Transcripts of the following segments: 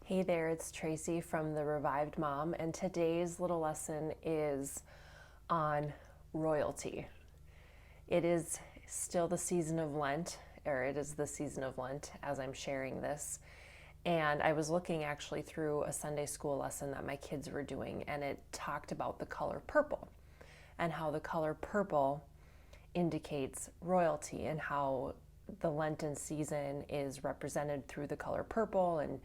Hey there, it's Tracy from The Revived Mom, and today's little lesson is on royalty. It is still the season of Lent, or it is the season of Lent as I'm sharing this. And I was looking actually through a Sunday school lesson that my kids were doing, and it talked about the color purple and how the color purple indicates royalty and how the Lenten season is represented through the color purple and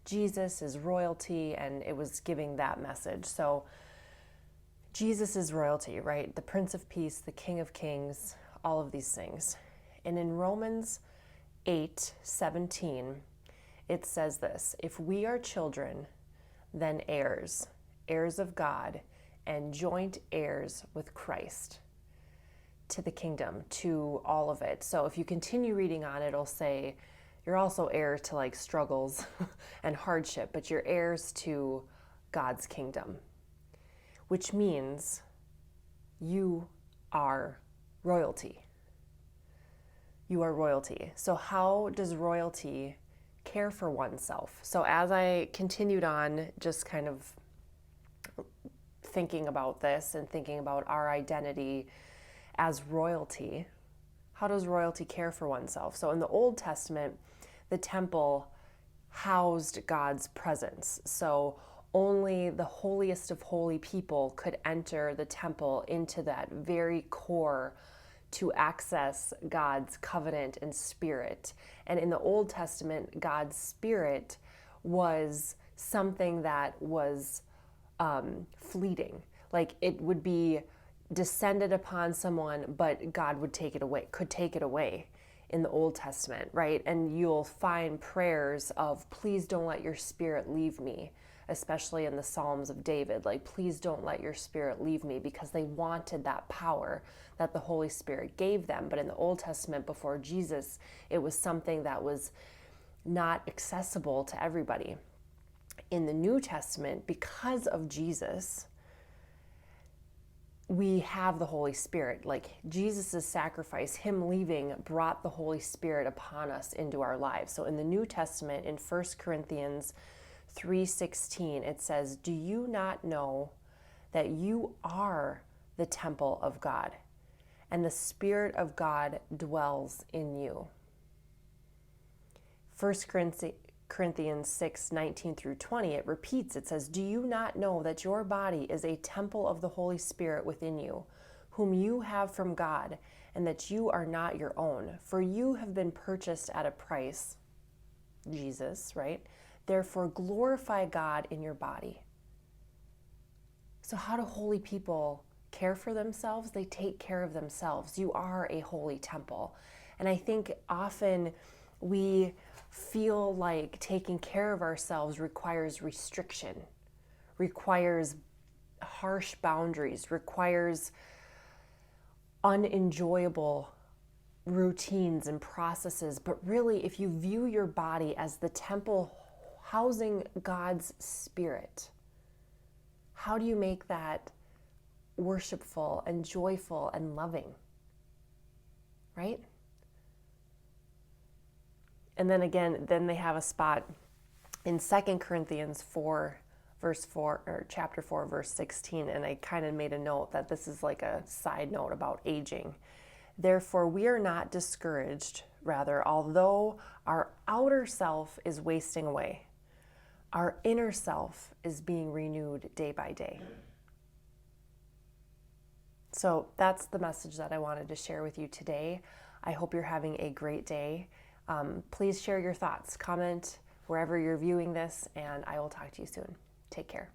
Jesus is royalty, and it was giving that message. So Jesus is royalty, right? The Prince of Peace, the King of Kings, all of these things. And in Romans 8:17, it says this: if we are children, then heirs, heirs of God, and joint heirs with Christ, to the kingdom, to all of it. So if you continue reading on, it'll say you're also heir to like struggles and hardship, but you're heirs to God's kingdom, which means you are royalty. You are royalty. So how does royalty care for oneself? So as I continued on, just kind of thinking about this and thinking about our identity as royalty, how does royalty care for oneself? So in the Old Testament, the temple housed God's presence. So only the holiest of holy people could enter the temple into that very core to access God's covenant and spirit. And in the Old Testament, God's spirit was something that was fleeting. Like it would be descended upon someone, but God would take it away, could take it away in the Old Testament, right? And you'll find prayers of, please don't let your spirit leave me, especially in the Psalms of David, like, please don't let your spirit leave me, because they wanted that power that the Holy Spirit gave them. But in the Old Testament, before Jesus, it was something that was not accessible to everybody. In the New Testament, because of Jesus, we have the Holy Spirit. Like Jesus' sacrifice, him leaving, brought the Holy Spirit upon us into our lives. So in the New Testament, in 1 Corinthians 3:16, it says, do you not know that you are the temple of God, and the Spirit of God dwells in you? 1 Corinthians 6:19 through 20, it repeats, it says, do you not know that your body is a temple of the Holy Spirit within you, whom you have from God, and that you are not your own? For you have been purchased at a price, Jesus, right? Therefore glorify God in your body. So how do holy people care for themselves? They take care of themselves. You are a holy temple. And I think often we feel like taking care of ourselves requires restriction, requires harsh boundaries, requires unenjoyable routines and processes. But really, if you view your body as the temple housing God's Spirit, how do you make that worshipful and joyful and loving, right? And then again, then they have a spot in 2 Corinthians 4, verse 4, or chapter 4, verse 16, and I kind of made a note that this is like a side note about aging. Therefore, we are not discouraged. Rather, although our outer self is wasting away, our inner self is being renewed day by day. So that's the message that I wanted to share with you today. I hope you're having a great day. Please share your thoughts, comment wherever you're viewing this, and I will talk to you soon. Take care.